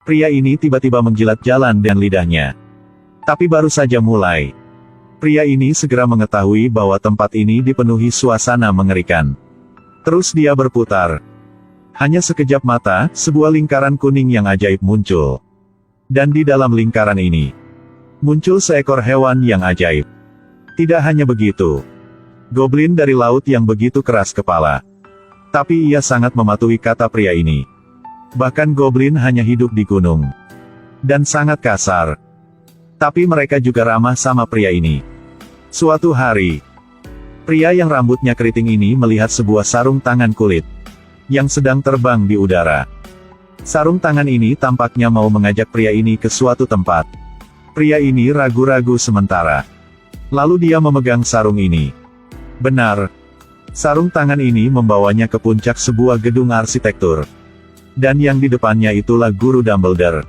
Pria ini tiba-tiba menjilat jalan dan lidahnya. Tapi baru saja mulai. Pria ini segera mengetahui bahwa tempat ini dipenuhi suasana mengerikan. Terus dia berputar. Hanya sekejap mata, sebuah lingkaran kuning yang ajaib muncul. Dan di dalam lingkaran ini, muncul seekor hewan yang ajaib. Tidak hanya begitu. Goblin dari laut yang begitu keras kepala. Tapi ia sangat mematuhi kata pria ini. Bahkan goblin hanya hidup di gunung. Dan sangat kasar. Tapi mereka juga ramah sama pria ini. Suatu hari, pria yang rambutnya keriting ini melihat sebuah sarung tangan kulit yang sedang terbang di udara. Sarung tangan ini tampaknya mau mengajak pria ini ke suatu tempat. Pria ini ragu-ragu sementara. Lalu dia memegang sarung ini. Benar. Sarung tangan ini membawanya ke puncak sebuah gedung arsitektur. Dan yang di depannya itulah Guru Dumbledore.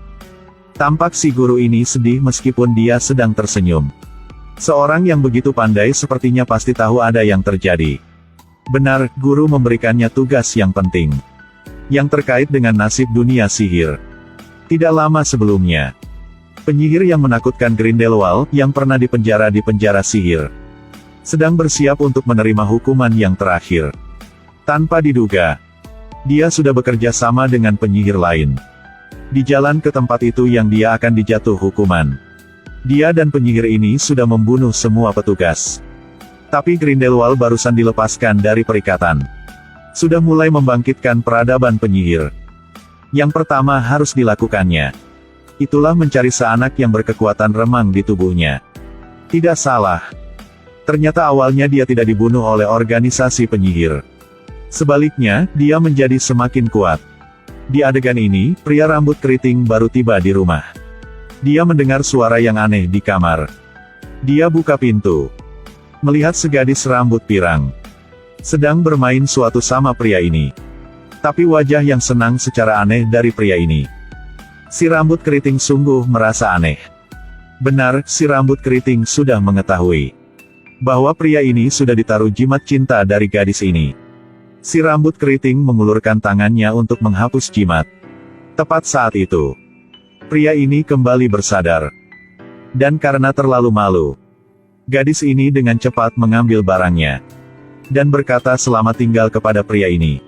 Tampak si guru ini sedih meskipun dia sedang tersenyum. Seorang yang begitu pandai sepertinya pasti tahu ada yang terjadi. Benar, guru memberikannya tugas yang penting. Yang terkait dengan nasib dunia sihir. Tidak lama sebelumnya, penyihir yang menakutkan Grindelwald, yang pernah dipenjara di penjara sihir, sedang bersiap untuk menerima hukuman yang terakhir. Tanpa diduga, dia sudah bekerja sama dengan penyihir lain. Di jalan ke tempat itu yang dia akan dijatuh hukuman. Dia dan penyihir ini sudah membunuh semua petugas. Tapi Grindelwald barusan dilepaskan dari perikatan. Sudah mulai membangkitkan peradaban penyihir. Yang pertama harus dilakukannya, itulah mencari seanak yang berkekuatan remang di tubuhnya. Tidak salah. Ternyata awalnya dia tidak dibunuh oleh organisasi penyihir. Sebaliknya, dia menjadi semakin kuat. Di adegan ini, pria rambut keriting baru tiba di rumah. Dia mendengar suara yang aneh di kamar. Dia buka pintu. Melihat segadis rambut pirang sedang bermain suatu sama pria ini. Tapi wajah yang senang secara aneh dari pria ini. Si rambut keriting sungguh merasa aneh. Benar, si rambut keriting sudah mengetahui bahwa pria ini sudah ditaruh jimat cinta dari gadis ini. Si rambut keriting mengulurkan tangannya untuk menghapus jimat. Tepat saat itu, pria ini kembali bersadar. Dan karena terlalu malu, gadis ini dengan cepat mengambil barangnya. Dan berkata selamat tinggal kepada pria ini.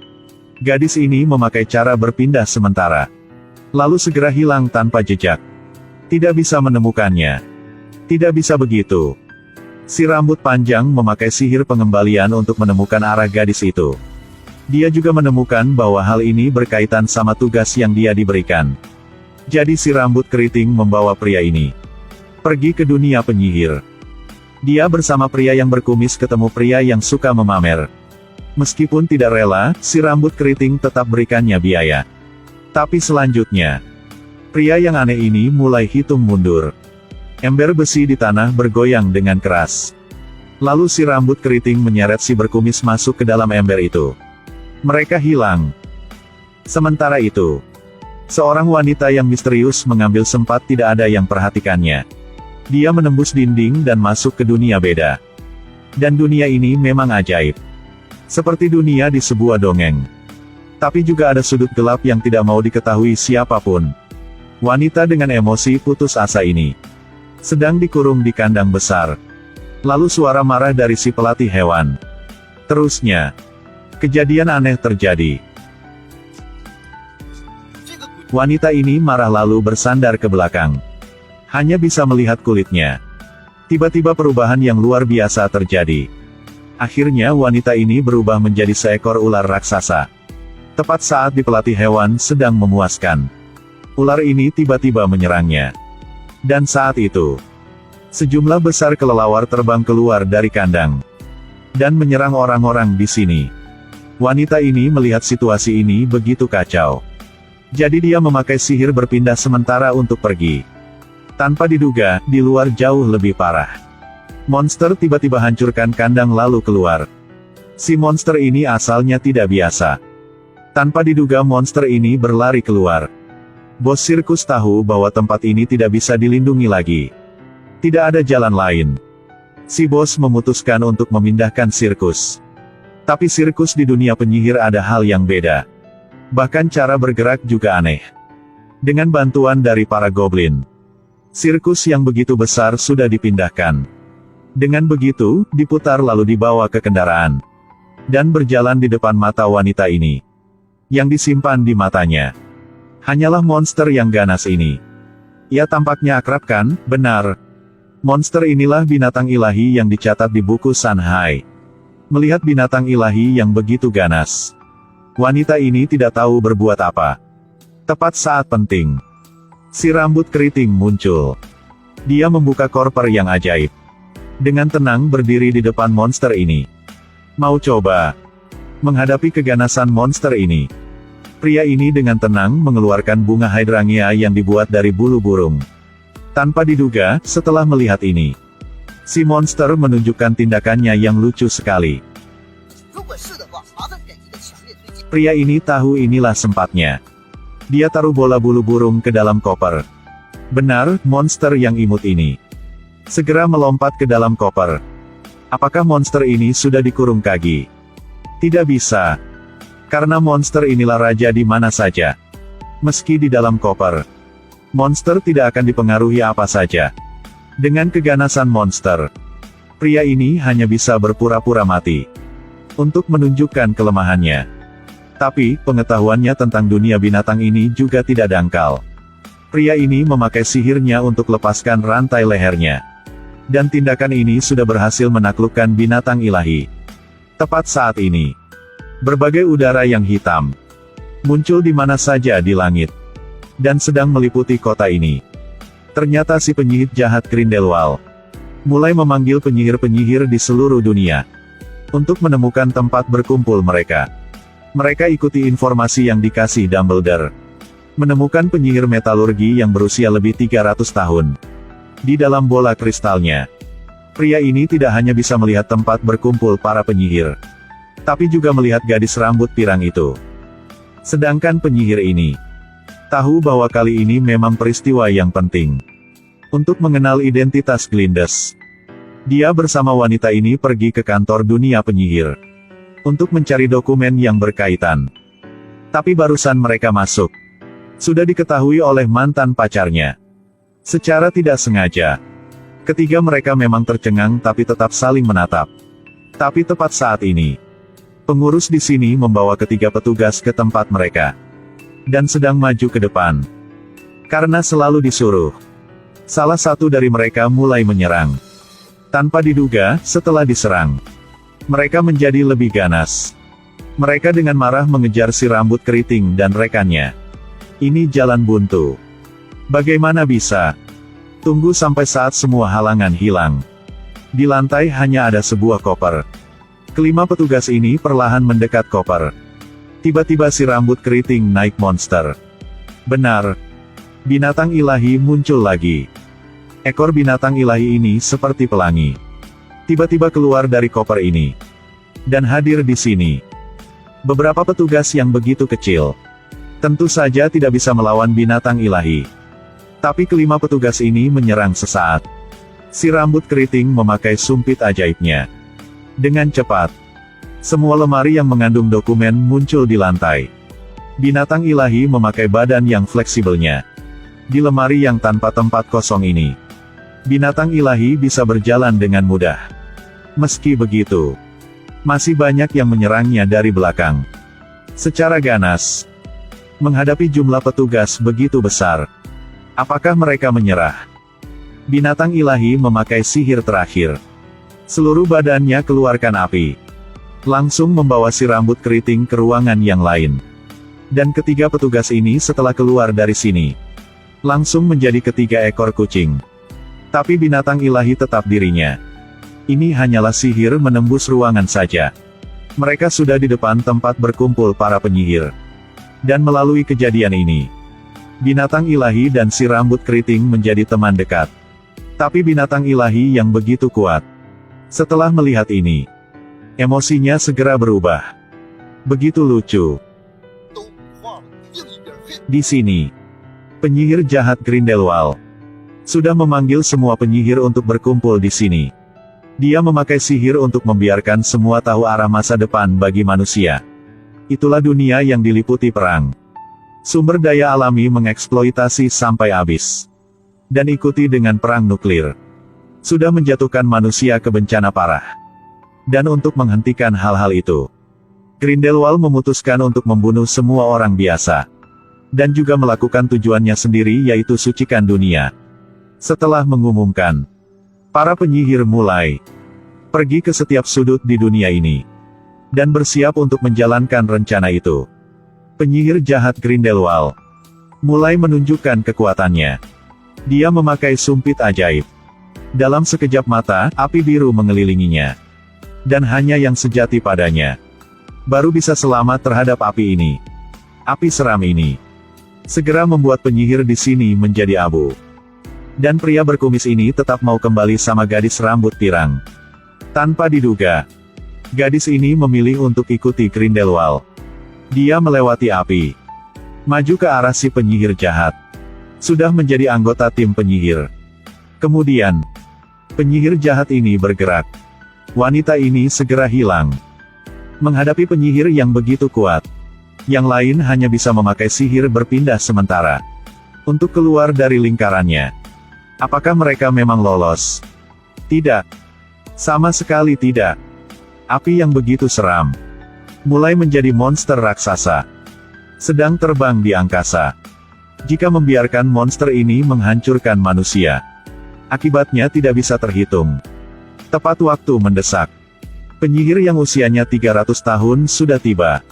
Gadis ini memakai cara berpindah sementara. Lalu segera hilang tanpa jejak. Tidak bisa menemukannya. Tidak bisa begitu. Si rambut panjang memakai sihir pengembalian untuk menemukan arah gadis itu. Dia juga menemukan bahwa hal ini berkaitan sama tugas yang dia diberikan. Jadi si rambut keriting membawa pria ini pergi ke dunia penyihir. Dia bersama pria yang berkumis ketemu pria yang suka memamer. Meskipun tidak rela, si rambut keriting tetap berikannya biaya. Tapi selanjutnya, pria yang aneh ini mulai hitung mundur. Ember besi di tanah bergoyang dengan keras. Lalu si rambut keriting menyeret si berkumis masuk ke dalam ember itu. Mereka hilang. Sementara itu, seorang wanita yang misterius mengambil sempat tidak ada yang perhatikannya. Dia menembus dinding dan masuk ke dunia beda. Dan dunia ini memang ajaib. Seperti dunia di sebuah dongeng. Tapi juga ada sudut gelap yang tidak mau diketahui siapapun. Wanita dengan emosi putus asa ini sedang dikurung di kandang besar. Lalu suara marah dari si pelatih hewan. Terusnya, kejadian aneh terjadi. Wanita ini marah lalu bersandar ke belakang. Hanya bisa melihat kulitnya. Tiba-tiba perubahan yang luar biasa terjadi. Akhirnya wanita ini berubah menjadi seekor ular raksasa. Tepat saat di pelatih hewan sedang memuaskan, ular ini tiba-tiba menyerangnya. Dan saat itu, sejumlah besar kelelawar terbang keluar dari kandang dan menyerang orang-orang di sini. Wanita ini melihat situasi ini begitu kacau. Jadi dia memakai sihir berpindah sementara untuk pergi. Tanpa diduga, di luar jauh lebih parah. Monster tiba-tiba hancurkan kandang lalu keluar. Si monster ini asalnya tidak biasa. Tanpa diduga monster ini berlari keluar. Bos sirkus tahu bahwa tempat ini tidak bisa dilindungi lagi. Tidak ada jalan lain. Si bos memutuskan untuk memindahkan sirkus. Tapi sirkus di dunia penyihir ada hal yang beda. Bahkan cara bergerak juga aneh. Dengan bantuan dari para goblin, sirkus yang begitu besar sudah dipindahkan. Dengan begitu, diputar lalu dibawa ke kendaraan. Dan berjalan di depan mata wanita ini. Yang disimpan di matanya hanyalah monster yang ganas ini. Ia tampaknya akrab kan? Benar. Monster inilah binatang ilahi yang dicatat di buku Sanhai. Melihat binatang ilahi yang begitu ganas, wanita ini tidak tahu berbuat apa. Tepat saat penting, si rambut keriting muncul. Dia membuka koper yang ajaib. Dengan tenang berdiri di depan monster ini. Mau coba menghadapi keganasan monster ini. Pria ini dengan tenang mengeluarkan bunga hydrangea yang dibuat dari bulu burung. Tanpa diduga, setelah melihat ini, si monster menunjukkan tindakannya yang lucu sekali. Pria ini tahu inilah sempatnya. Dia taruh bola bulu burung ke dalam koper. Benar, monster yang imut ini segera melompat ke dalam koper. Apakah monster ini sudah dikurung Kagi? Tidak bisa. Karena monster inilah raja di mana saja. Meski di dalam koper, monster tidak akan dipengaruhi apa saja. Dengan keganasan monster, pria ini hanya bisa berpura-pura mati untuk menunjukkan kelemahannya. Tapi, pengetahuannya tentang dunia binatang ini juga tidak dangkal. Pria ini memakai sihirnya untuk lepaskan rantai lehernya. Dan tindakan ini sudah berhasil menaklukkan binatang ilahi. Tepat saat ini, berbagai udara yang hitam muncul di mana saja di langit. Dan sedang meliputi kota ini. Ternyata si penyihir jahat Grindelwald mulai memanggil penyihir-penyihir di seluruh dunia untuk menemukan tempat berkumpul mereka. Mereka ikuti informasi yang dikasih Dumbledore. Menemukan penyihir metalurgi yang berusia lebih 300 tahun. Di dalam bola kristalnya, pria ini tidak hanya bisa melihat tempat berkumpul para penyihir, tapi juga melihat gadis rambut pirang itu. Sedangkan penyihir ini tahu bahwa kali ini memang peristiwa yang penting untuk mengenal identitas Glindes. Dia bersama wanita ini pergi ke kantor dunia penyihir untuk mencari dokumen yang berkaitan. Tapi barusan mereka masuk, sudah diketahui oleh mantan pacarnya. Secara tidak sengaja, ketiga mereka memang tercengang tapi tetap saling menatap. Tapi tepat saat ini, pengurus di sini membawa ketiga petugas ke tempat mereka. Dan sedang maju ke depan. Karena selalu disuruh. Salah satu dari mereka mulai menyerang. Tanpa diduga, setelah diserang, mereka menjadi lebih ganas. Mereka dengan marah mengejar si rambut keriting dan rekannya. Ini jalan buntu. Bagaimana bisa? Tunggu sampai saat semua halangan hilang. Di lantai hanya ada sebuah koper. Kelima petugas ini perlahan mendekat koper. Tiba-tiba si rambut keriting naik monster. Benar. Binatang ilahi muncul lagi. Ekor binatang ilahi ini seperti pelangi. Tiba-tiba keluar dari koper ini. Dan hadir di sini. Beberapa petugas yang begitu kecil. Tentu saja tidak bisa melawan binatang ilahi. Tapi kelima petugas ini menyerang sesaat. Si rambut keriting memakai sumpit ajaibnya. Dengan cepat, semua lemari yang mengandung dokumen muncul di lantai. Binatang ilahi memakai badan yang fleksibelnya. Di lemari yang tanpa tempat kosong ini, binatang ilahi bisa berjalan dengan mudah. Meski begitu, masih banyak yang menyerangnya dari belakang. Secara ganas, menghadapi jumlah petugas begitu besar, apakah mereka menyerah? Binatang ilahi memakai sihir terakhir. Seluruh badannya keluarkan api. Langsung membawa si rambut keriting ke ruangan yang lain. Dan ketiga petugas ini setelah keluar dari sini, langsung menjadi ketiga ekor kucing. Tapi binatang ilahi tetap dirinya. Ini hanyalah sihir menembus ruangan saja. Mereka sudah di depan tempat berkumpul para penyihir. Dan melalui kejadian ini, binatang ilahi dan si rambut keriting menjadi teman dekat. Tapi binatang ilahi yang begitu kuat. Setelah melihat ini, emosinya segera berubah. Begitu lucu. Di sini, penyihir jahat Grindelwald sudah memanggil semua penyihir untuk berkumpul di sini. Dia memakai sihir untuk membiarkan semua tahu arah masa depan bagi manusia. Itulah dunia yang diliputi perang. Sumber daya alami mengeksploitasi sampai habis. Dan ikuti dengan perang nuklir. Sudah menjatuhkan manusia ke bencana parah. Dan untuk menghentikan hal-hal itu, Grindelwald memutuskan untuk membunuh semua orang biasa. Dan juga melakukan tujuannya sendiri, yaitu sucikan dunia. Setelah mengumumkan, para penyihir mulai pergi ke setiap sudut di dunia ini. Dan bersiap untuk menjalankan rencana itu. Penyihir jahat Grindelwald mulai menunjukkan kekuatannya. Dia memakai sumpit ajaib. Dalam sekejap mata, api biru mengelilinginya. Dan hanya yang sejati padanya baru bisa selamat terhadap api ini. Api seram ini segera membuat penyihir di sini menjadi abu. Dan pria berkumis ini tetap mau kembali sama gadis rambut pirang. Tanpa diduga, gadis ini memilih untuk ikuti Grindelwald. Dia melewati api, maju ke arah si penyihir jahat. Sudah menjadi anggota tim penyihir. Kemudian, penyihir jahat ini bergerak. Wanita ini segera hilang. Menghadapi penyihir yang begitu kuat, yang lain hanya bisa memakai sihir berpindah sementara untuk keluar dari lingkarannya. Apakah mereka memang lolos? Tidak. Sama sekali tidak. Api yang begitu seram mulai menjadi monster raksasa, sedang terbang di angkasa. Jika membiarkan monster ini menghancurkan manusia, akibatnya tidak bisa terhitung. Tepat waktu mendesak. Penyihir yang usianya 300 tahun sudah tiba.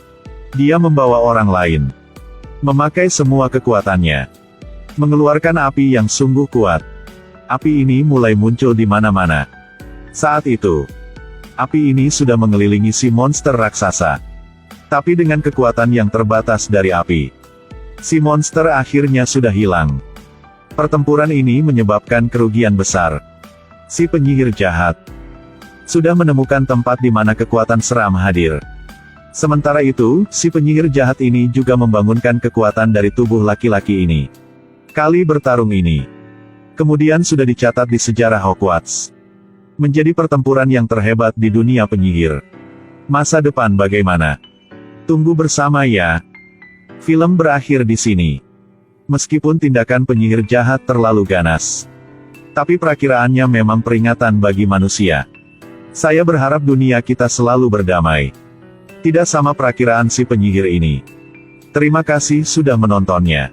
Dia membawa orang lain, memakai semua kekuatannya, mengeluarkan api yang sungguh kuat. Api ini mulai muncul di mana-mana. Saat itu, api ini sudah mengelilingi si monster raksasa. Tapi dengan kekuatan yang terbatas dari api, si monster akhirnya sudah hilang. Pertempuran ini menyebabkan kerugian besar. Si penyihir jahat sudah menemukan tempat di mana kekuatan seram hadir. Sementara itu, si penyihir jahat ini juga membangunkan kekuatan dari tubuh laki-laki ini. Kali bertarung ini kemudian sudah dicatat di sejarah Hogwarts. Menjadi pertempuran yang terhebat di dunia penyihir. Masa depan bagaimana? Tunggu bersama ya. Film berakhir di sini. Meskipun tindakan penyihir jahat terlalu ganas, tapi perakiraannya memang peringatan bagi manusia. Saya berharap dunia kita selalu berdamai. Tidak sama perakiraan si penyihir ini. Terima kasih sudah menontonnya.